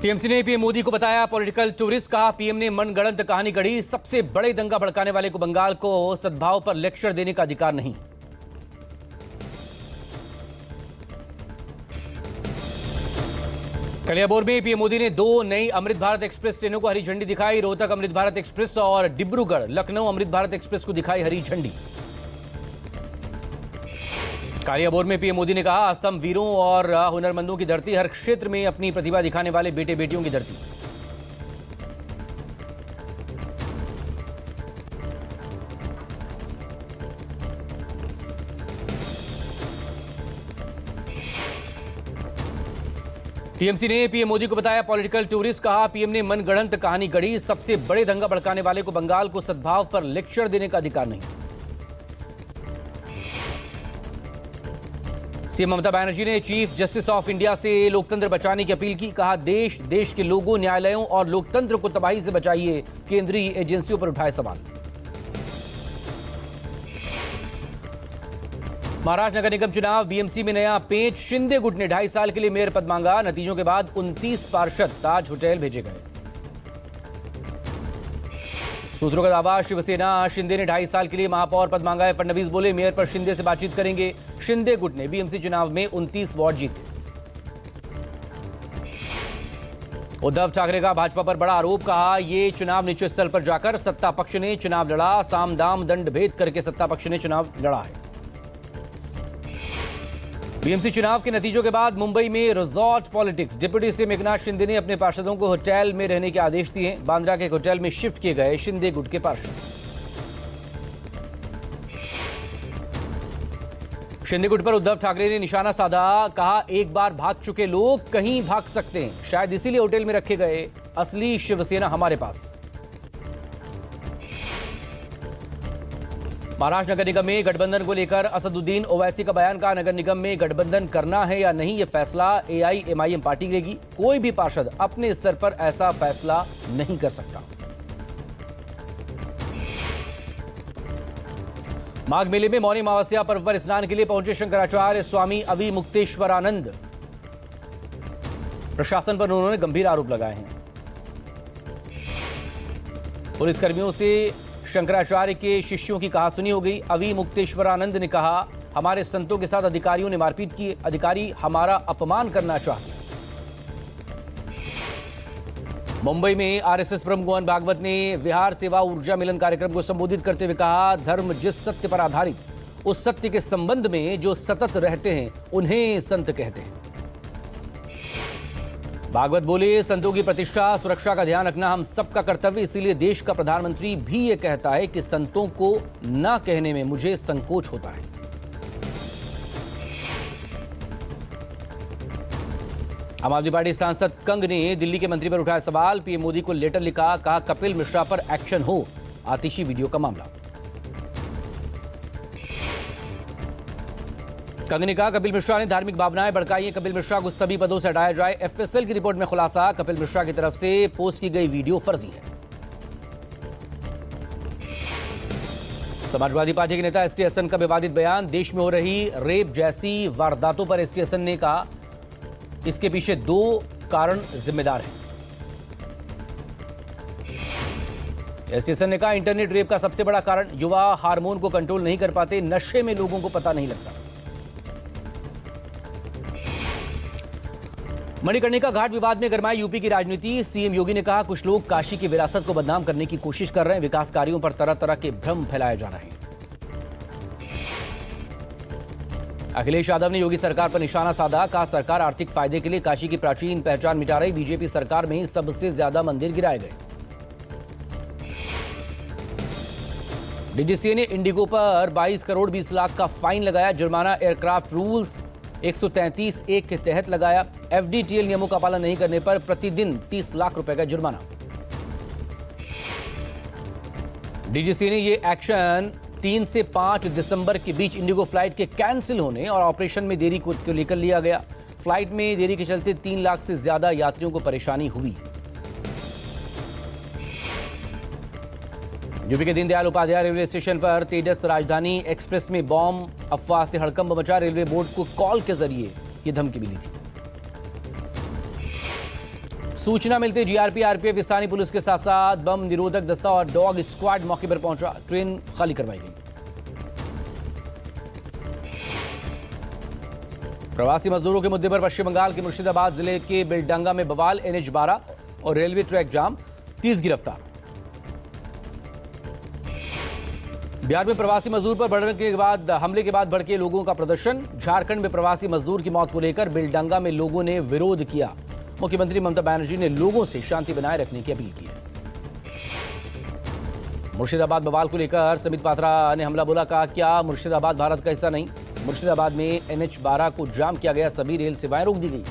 TMC ने PM Modi को बताया पॉलिटिकल टूरिस्ट। कहा पीएम ने मनगढ़ंत कहानी गढ़ी, सबसे बड़े दंगा भड़काने वाले को बंगाल को सद्भाव पर लेक्चर देने का अधिकार नहीं। कलियाबोर में पीएम मोदी ने 2 नई अमृत भारत एक्सप्रेस ट्रेनों को हरी झंडी दिखाई। रोहतक अमृत भारत एक्सप्रेस और डिब्रूगढ़ लखनऊ अमृत भारत एक्सप्रेस को दिखाई हरी झंडी। कालियाबोर में पीएम मोदी ने कहा असम वीरों और हुनरमंदों की धरती, हर क्षेत्र में अपनी प्रतिभा दिखाने वाले बेटे बेटियों की धरती। टीएमसी ने पीएम मोदी को बताया पॉलिटिकल टूरिस्ट। कहा पीएम ने मनगढ़ंत कहानी गढ़ी, सबसे बड़े दंगा भड़काने वाले को बंगाल को सद्भाव पर लेक्चर देने का अधिकार नहीं। सीएम ममता बनर्जी ने चीफ जस्टिस ऑफ इंडिया से लोकतंत्र बचाने की अपील की। कहा देश के लोगों, न्यायालयों और लोकतंत्र को तबाही से बचाइए, केंद्रीय एजेंसियों पर उठाए सवाल। महाराष्ट्र नगर निगम चुनाव, बीएमसी में नया पेच। शिंदे गुट ने 2.5 साल के लिए मेयर पद मांगा। नतीजों के बाद 29 पार्षद ताज होटल भेजे गए। सूत्रों का दावा, शिवसेना शिंदे ने 2.5 साल के लिए महापौर पद मांगा है। फडणवीस बोले मेयर पर शिंदे से बातचीत करेंगे। शिंदे गुट ने बीएमसी चुनाव में 29 वार्ड जीते। उद्धव ठाकरे का भाजपा पर बड़ा आरोप। कहा ये चुनाव निचले स्तर पर जाकर सत्ता पक्ष ने चुनाव लड़ा, साम दाम दंड भेद करके सत्ता पक्ष ने चुनाव लड़ा है। बीएमसी चुनाव के नतीजों के बाद मुंबई में resort politics. Deputy CM Eknath Shinde ने अपने पार्षदों को होटल में रहने के आदेश दिए। बांद्रा के एक होटल में शिफ्ट किए गए शिंदे गुट के पार्षद। शिंदे गुट पर उद्धव ठाकरे ने निशाना साधा। कहा एक बार भाग चुके लोग कहीं भाग सकते हैं, शायद इसीलिए होटल में रखे गए। असली शिवसेना हमारे पास। महाराष्ट्र नगर निगम में गठबंधन को लेकर असदुद्दीन ओवैसी का बयान। का नगर निगम में गठबंधन करना है या नहीं, यह फैसला एआईएमआईएम पार्टी लेगी। कोई भी पार्षद अपने स्तर पर ऐसा फैसला नहीं कर सकता। माघ मेले में मौनी अमावस्या पर्व पर स्नान के लिए पहुंचे शंकराचार्य स्वामी अविमुक्तेश्वरानंद। प्रशासन पर उन्होंने गंभीर आरोप लगाए हैं। पुलिसकर्मियों से शंकराचार्य के शिष्यों की कहासुनी हो गई। अविमुक्तेश्वरानंद ने कहा हमारे संतों के साथ अधिकारियों ने मारपीट की, अधिकारी हमारा अपमान करना चाहते हैं। मुंबई में आरएसएस प्रमुख मोहन भागवत ने विहार सेवा ऊर्जा मिलन कार्यक्रम को संबोधित करते हुए कहा धर्म जिस सत्य पर आधारित, उस सत्य के संबंध में जो सतत रहते हैं उन्हें संत कहते हैं। भागवत बोले संतों की प्रतिष्ठा सुरक्षा का ध्यान रखना हम सबका कर्तव्य, इसीलिए देश का प्रधानमंत्री भी ये कहता है कि संतों को ना कहने में मुझे संकोच होता है। आम आदमी पार्टी सांसद कंग ने दिल्ली के मंत्री पर उठाया सवाल। पीएम मोदी को लेटर लिखा। कहा कपिल मिश्रा पर एक्शन हो, आतिशी वीडियो का मामला। कंग ने कहा कपिल मिश्रा ने धार्मिक भावनाएं भड़काई हैं, कपिल मिश्रा को सभी पदों से हटाया जाए। एफएसएल की रिपोर्ट में खुलासा, कपिल मिश्रा की तरफ से पोस्ट की गई वीडियो फर्जी है। समाजवादी पार्टी के नेता एसटी हसन का विवादित बयान। देश में हो रही रेप जैसी वारदातों पर एसटी हसन ने कहा इसके पीछे 2 कारण जिम्मेदार हैं। एसटी हसन ने कहा इंटरनेट रेप का सबसे बड़ा कारण युवा हार्मोन को कंट्रोल नहीं कर पाते, नशे में लोगों को पता नहीं लगता। मणिकर्णिका घाट विवाद में गरमाई यूपी की राजनीति। सीएम योगी ने कहा कुछ लोग काशी की विरासत को बदनाम करने की कोशिश कर रहे हैं, विकास कार्यों पर तरह तरह के भ्रम फैलाए जा रहे हैं। अखिलेश यादव ने योगी सरकार पर निशाना साधा। कहा सरकार आर्थिक फायदे के लिए काशी की प्राचीन पहचान मिटा रही, बीजेपी सरकार में ही सबसे ज्यादा मंदिर गिराए गए। डीजीसीए ने इंडिगो पर 22 करोड़ 20 लाख का फाइन लगाया। जुर्माना एयरक्राफ्ट रूल्स 133(1) के तहत लगाया। एफडीटीएल नियमों का पालन नहीं करने पर प्रतिदिन 30 लाख रुपए का जुर्माना। डीजीसीए ने यह एक्शन 3 से 5 दिसंबर के बीच इंडिगो फ्लाइट के कैंसिल होने और ऑपरेशन में देरी को लेकर लिया गया। फ्लाइट में देरी के चलते 3 लाख से ज्यादा यात्रियों को परेशानी हुई। यूपी के दीनदयाल उपाध्याय रेलवे स्टेशन पर तेजस राजधानी एक्सप्रेस में बॉम्ब अफवाह से हड़कंप मचा। रेलवे बोर्ड को कॉल के जरिए ये धमकी मिली थी। सूचना मिलते जीआरपी आरपीएफ स्थानीय पुलिस के साथ साथ बम निरोधक दस्ता और डॉग स्क्वाड मौके पर पहुंचा। ट्रेन खाली करवाई गई। प्रवासी मजदूरों के मुद्दे पर पश्चिम बंगाल के मुर्शिदाबाद जिले के बेलडांगा में बवाल, NH-12 और रेलवे ट्रैक जाम, 30 गिरफ्तार। बिहार में प्रवासी मजदूर पर हमले के बाद भड़के लोगों का प्रदर्शन। झारखंड में प्रवासी मजदूर की मौत को लेकर बेलडांगा में लोगों ने विरोध किया। मुख्यमंत्री ममता बनर्जी ने लोगों से शांति बनाए रखने की अपील की है। मुर्शिदाबाद बवाल को लेकर समित पात्रा ने हमला बोला, कहा क्या मुर्शिदाबाद भारत का हिस्सा नहीं? मुर्शिदाबाद में NH-12 को जाम किया गया, सभी रेल सेवाएं रोक दी गई।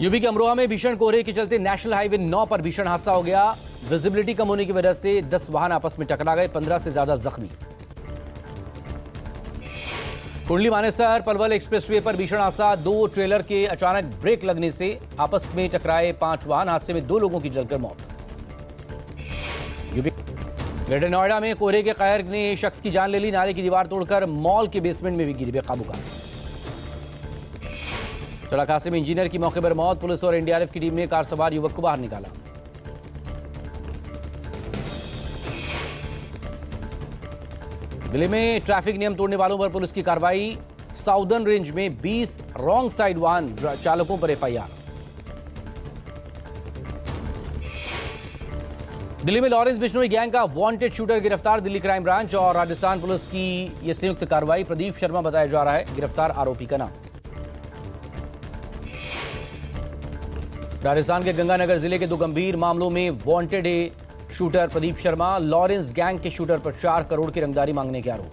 यूपी के अमरोहा में भीषण कोहरे के चलते नेशनल हाईवे 9 पर भीषण हादसा हो गया। विजिबिलिटी कम होने की वजह से 10 वाहन आपस में टकरा गए, 15 से ज्यादा जख्मी। कुंडली मानेसर पलवल एक्सप्रेसवे पर भीषण हादसा, 2 ट्रेलर के अचानक ब्रेक लगने से आपस में टकराए 5 वाहन, हादसे में 2 लोगों की जलकर मौत। यूपी ग्रेटर नोएडा में कोहरे के कहर ने शख्स की जान ले ली, नाले की दीवार तोड़कर मॉल के बेसमेंट में भी गिरी बेकाबू कार। सड़क हादसे में इंजीनियर की मौके पर मौत, पुलिस और एनडीआरएफ की टीम ने कार सवार युवक को बाहर निकाला। दिल्ली में ट्रैफिक नियम तोड़ने वालों पर पुलिस की कार्रवाई, साउदर्न रेंज में 20 रॉन्ग साइड वाहन चालकों पर एफआईआर। दिल्ली में लॉरेंस बिश्नोई गैंग का वांटेड शूटर गिरफ्तार, दिल्ली क्राइम ब्रांच और राजस्थान पुलिस की यह संयुक्त कार्रवाई। प्रदीप शर्मा बताया जा रहा है गिरफ्तार आरोपी का नाम। राजस्थान के गंगानगर जिले के 2 गंभीर मामलों में वांटेड है shooter Pradeep Sharma. Lawrence gang के शूटर पर 4 करोड़ की रंगदारी मांगने के आरोप।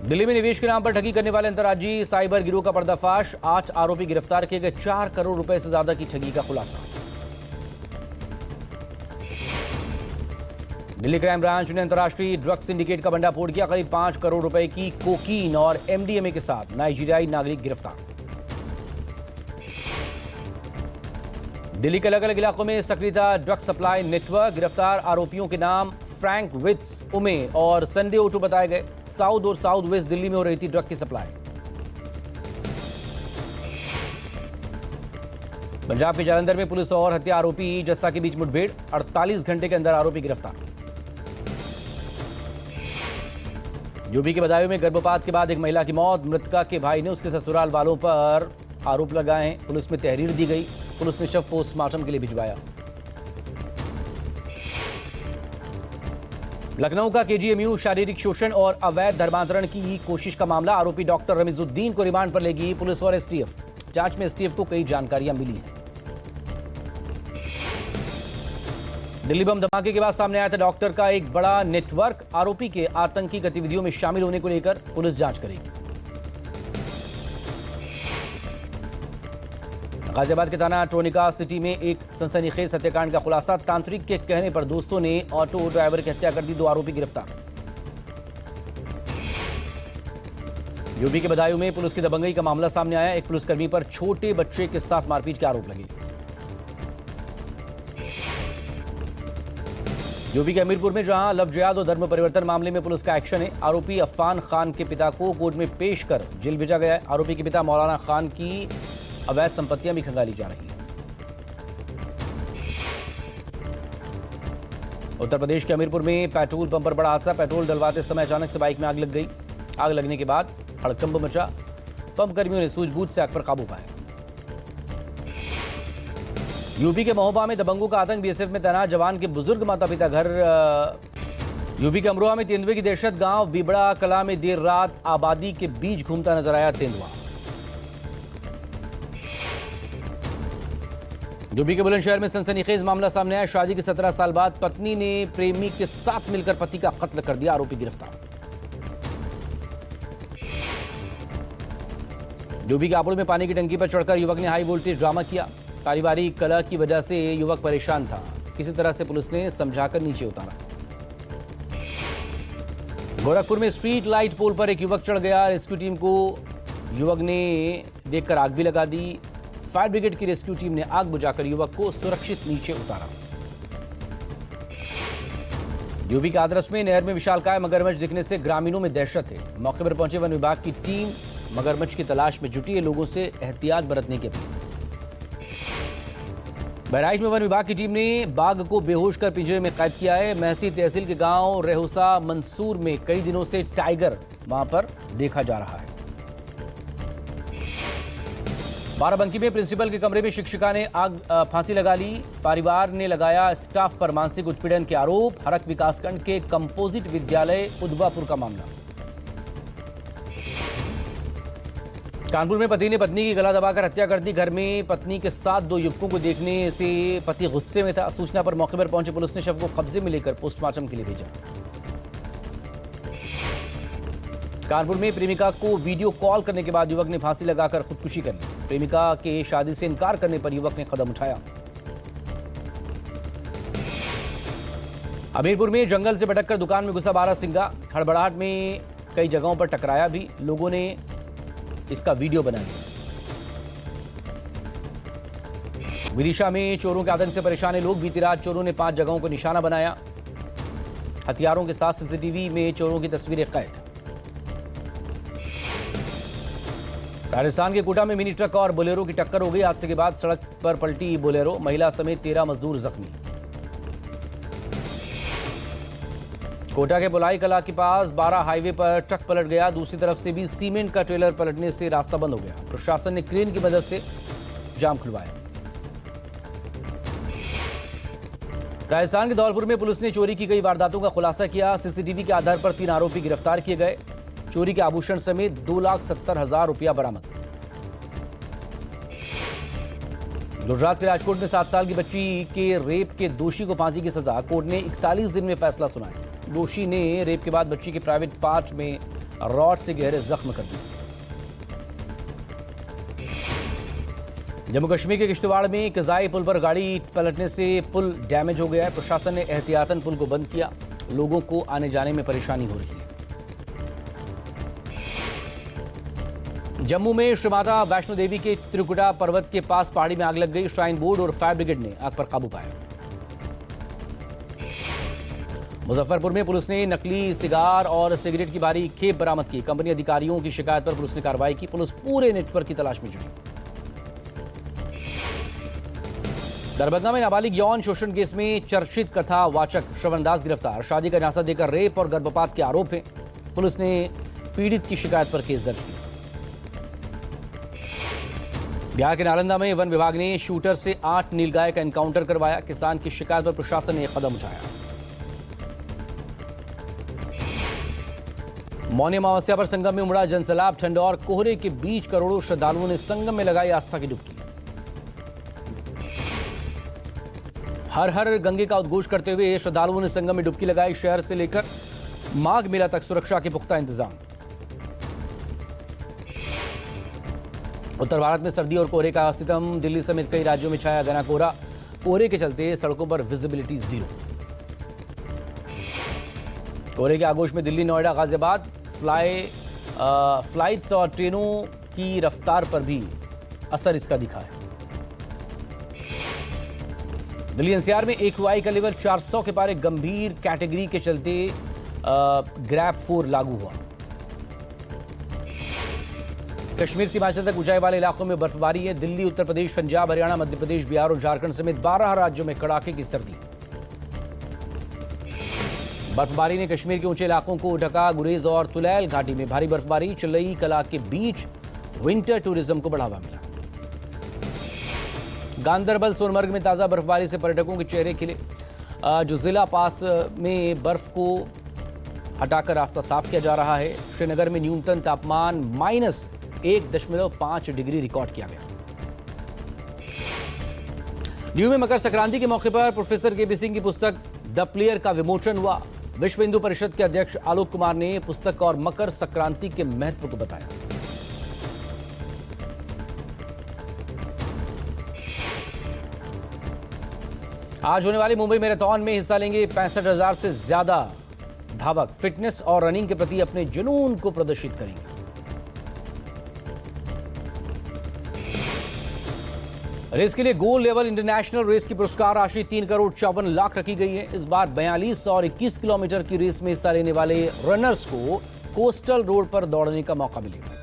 दिल्ली में निवेश के नाम पर ठगी करने वाले अंतर्राज्यीय साइबर गिरोह का पर्दाफाश, 8 आरोपी गिरफ्तार किए गए, 4 करोड़ रुपए से ज्यादा की ठगी का खुलासा। दिल्ली क्राइम ब्रांच ने अंतर्राष्ट्रीय ड्रग्स सिंडिकेट का भंडाफोड़ किया, करीब 5 करोड़ रुपए की कोकीन और एमडीएमए के साथ नाइजीरियाई नागरिक गिरफ्तार। दिल्ली के अलग अलग इलाकों में सक्रिय था ड्रग्स सप्लाई नेटवर्क, गिरफ्तार आरोपियों के नाम फ्रैंक विट्स, उमे और संडे ओटू बताए गए। साउथ और साउथ वेस्ट दिल्ली में हो रही थी ड्रग की सप्लाई। पंजाब के जालंधर में पुलिस और हत्या आरोपी जस्सा के बीच मुठभेड़, 48 घंटे के अंदर आरोपी गिरफ्तार। यूपी के बदायूं में गर्भपात के बाद एक महिला की मौत, मृतका के भाई ने उसके ससुराल वालों पर आरोप लगाए हैं, पुलिस में तहरीर दी गई, पुलिस ने शव पोस्टमार्टम के लिए भिजवाया। लखनऊ का केजीएमयू शारीरिक शोषण और अवैध धर्मांतरण की कोशिश का मामला, आरोपी डॉक्टर रमीजुद्दीन को रिमांड पर लेगी पुलिस और एसटीएफ। जांच में एसटीएफ को कई जानकारियां मिली हैं। दिल्ली बम धमाके के बाद सामने आया था डॉक्टर का एक बड़ा नेटवर्क, आरोपी के आतंकी गतिविधियों में शामिल होने को लेकर पुलिस जांच करेगी। गाजियाबाद के थाना ट्रोनिका सिटी में एक सनसनीखेज हत्याकांड का खुलासा, तांत्रिक के कहने पर दोस्तों ने ऑटो ड्राइवर की हत्या कर दी, 2 आरोपी गिरफ्तार। यूपी के बदायूं में पुलिस की दबंगई का मामला सामने आया, एक पुलिसकर्मी पर छोटे बच्चे के साथ मारपीट के आरोप लगे। यूपी के हमीरपुर में जहां लव जिहाद और धर्म परिवर्तन मामले में पुलिस का एक्शन है, आरोपी अफान खान के पिता को कोर्ट में पेश कर जेल भेजा गया है। आरोपी के पिता मौलाना खान की अवैध संपत्तियां भी खंगाली जा रही हैं। उत्तर प्रदेश के हमीरपुर में पेट्रोल पंप पर बड़ा हादसा, पेट्रोल डलवाते समय अचानक से बाइक में आग लग गई। आग लगने के बाद हड़कंप मचा, पंप कर्मियों ने सूझबूझ से आग पर काबू पाया। यूपी के महोबा में दबंगों का आतंक, बीएसएफ में तैनात जवान के बुजुर्ग माता पिता घर। यूपी के अमरोहा में तेंदुए की दहशत, गांव बिबड़ा कला में देर रात आबादी के बीच घूमता नजर आया तेंदुआ। यूपी के बुलंदशहर में सनसनीखेज मामला सामने आया, शादी के 17 साल बाद पत्नी ने प्रेमी के साथ मिलकर पति का कत्ल कर दिया, आरोपी गिरफ्तार। यूपी के हापुड़ में पानी की टंकी पर चढ़कर युवक ने हाई वोल्टेज ड्रामा किया, पारिवारिक कलह की वजह से युवक परेशान था, किसी तरह से पुलिस ने समझाकर नीचे उतारा। गोरखपुर में स्ट्रीट लाइट पोल पर एक युवक चढ़ गया, रेस्क्यू टीम को युवक ने देखकर आग भी लगा दी। फायर ब्रिगेड की रेस्क्यू टीम ने आग बुझाकर युवक को सुरक्षित नीचे उतारा। यूपी के आदर्श में नहर में विशालकाय मगरमच्छ दिखने से ग्रामीणों में दहशत है, मौके पर पहुंचे वन विभाग की टीम मगरमच्छ की तलाश में जुटी है, लोगों से एहतियात बरतने की अपील। बहराइच में वन विभाग की टीम ने बाघ को बेहोश कर पिंजरे में कैद किया है। महसी तहसील के गांव रेहुसा मंसूर में कई दिनों से टाइगर वहां पर देखा जा रहा है। बाराबंकी में प्रिंसिपल के कमरे में शिक्षिका ने फांसी लगा ली। परिवार ने लगाया स्टाफ पर मानसिक उत्पीड़न के आरोप। हरक विकासखंड के कंपोजिट विद्यालय उदवापुर का मामला। कानपुर में पति ने पत्नी की गला दबाकर हत्या कर दी। घर में पत्नी के साथ 2 युवकों को देखने से पति गुस्से में था। सूचना पर मौके पर पहुंची पुलिस ने शव को कब्जे में लेकर पोस्टमार्टम के लिए भेजा। कानपुर में प्रेमिका को वीडियो कॉल करने के बाद युवक ने फांसी लगाकर खुदकुशी कर ली। प्रेमिका के शादी से इनकार करने पर युवक ने कदम उठाया। हमीरपुर में जंगल से भटककर दुकान में घुसा बारहसिंगा। हड़बड़ाहट में कई जगहों पर टकराया भी। लोगों ने इसका वीडियो बना लिया। विदिशा में चोरों के आतंक से परेशान है लोग। बीती रात चोरों ने 5 जगहों को निशाना बनाया। हथियारों के साथ सीसीटीवी में चोरों की तस्वीरें कैद। राजस्थान के कोटा में मिनी ट्रक और बोलेरो की टक्कर हो गई। हादसे के बाद सड़क पर पलटी बोलेरो। महिला समेत 13 मजदूर जख्मी। कोटा के बुलाई कला के पास 12 हाईवे पर ट्रक पलट गया। दूसरी तरफ से भी सीमेंट का ट्रेलर पलटने से रास्ता बंद हो गया। प्रशासन ने क्रेन की मदद से जाम खुलवाया। राजस्थान के धौलपुर में पुलिस ने चोरी की गई वारदातों का खुलासा किया। सीसीटीवी के आधार पर 3 आरोपी गिरफ्तार किए गए। चोरी के आभूषण समेत 2,70,000 रुपया बरामद। गुजरात के राजकोट में 7 साल की बच्ची के रेप के दोषी को फांसी की सजा। कोर्ट ने 41 दिन में फैसला सुनाया। दोषी ने रेप के बाद बच्ची के प्राइवेट पार्ट में रॉड से गहरे जख्म कर दिए। जम्मू कश्मीर के किश्तवाड़ में कजाई पुल पर गाड़ी पलटने से पुल डैमेज हो गया है। प्रशासन ने एहतियातन पुल को बंद किया। लोगों को आने जाने में परेशानी हो रही है। जम्मू में श्री माता वैष्णो देवी के त्रिकुटा पर्वत के पास पहाड़ी में आग लग गई। श्राइन बोर्ड और फायर ब्रिगेड ने आग पर काबू पाया। मुजफ्फरपुर में पुलिस ने नकली सिगार और सिगरेट की भारी खेप बरामद की। कंपनी अधिकारियों की शिकायत पर पुलिस ने कार्रवाई की। पुलिस पूरे नेटवर्क की तलाश में जुटी। दरभंगा में नाबालिग यौन शोषण केस में चर्चित कथावाचक श्रवण दास गिरफ्तार। शादी का झांसा देकर रेप और गर्भपात के आरोप हैं। पुलिस ने पीड़ित की शिकायत पर केस दर्ज किया। बिहार के नालंदा में वन विभाग ने शूटर से 8 नीलगाय का एनकाउंटर करवाया। किसान की शिकायत पर प्रशासन ने कदम उठाया। मौनी अमावस्या पर संगम में उमड़ा जनसैलाब। ठंड और कोहरे के बीच करोड़ों श्रद्धालुओं ने संगम में लगाई आस्था की डुबकी। हर हर गंगे का उद्घोष करते हुए श्रद्धालुओं ने संगम में डुबकी लगाई। शहर से लेकर माघ मेला तक सुरक्षा के पुख्ता इंतजाम। उत्तर भारत में सर्दी और कोहरे का सितम। दिल्ली समेत कई राज्यों में छाया घना कोहरा। कोहरे के चलते सड़कों पर विजिबिलिटी 0। कोहरे के आगोश में दिल्ली, नोएडा, गाजियाबाद फ्लाइट्स और ट्रेनों की रफ्तार पर भी असर इसका दिखा है। दिल्ली एनसीआर में AQI का लेवल 400 के पार। गंभीर कैटेगरी के चलते ग्रैप 4 लागू हुआ। कश्मीर से हिमाचल तक ऊंचाई वाले इलाकों में बर्फबारी है। दिल्ली, उत्तर प्रदेश, पंजाब, हरियाणा, मध्य प्रदेश, बिहार और झारखंड समेत 12 राज्यों में कड़ाके की सर्दी। बर्फबारी ने कश्मीर के ऊंचे इलाकों को ढका। गुरेज और तुलैल घाटी में भारी बर्फबारी। चिलई कला के बीच विंटर टूरिज्म को बढ़ावा मिला। गांदरबल, सोनमर्ग में ताजा बर्फबारी से पर्यटकों के चेहरे खिले। जो जिला पास में बर्फ को हटाकर रास्ता साफ किया जा रहा है। श्रीनगर में न्यूनतम तापमान -1.5 डिग्री रिकॉर्ड किया गया। न्यू में मकर संक्रांति के मौके पर प्रोफेसर केबी सिंह की पुस्तक द प्लेयर का विमोचन हुआ। विश्व हिंदू परिषद के अध्यक्ष आलोक कुमार ने पुस्तक और मकर संक्रांति के महत्व को बताया। आज होने वाली मुंबई मैराथन में हिस्सा लेंगे 65,000 से ज्यादा धावक। फिटनेस और रनिंग के प्रति अपने जुनून को प्रदर्शित करेंगे। रेस के लिए गोल्ड लेवल इंटरनेशनल रेस की पुरस्कार राशि 3,54,00,000 रखी गई है। इस बार 42 और 21 किलोमीटर की रेस में हिस्सा लेने वाले रनर्स को कोस्टल रोड पर दौड़ने का मौका मिलेगा।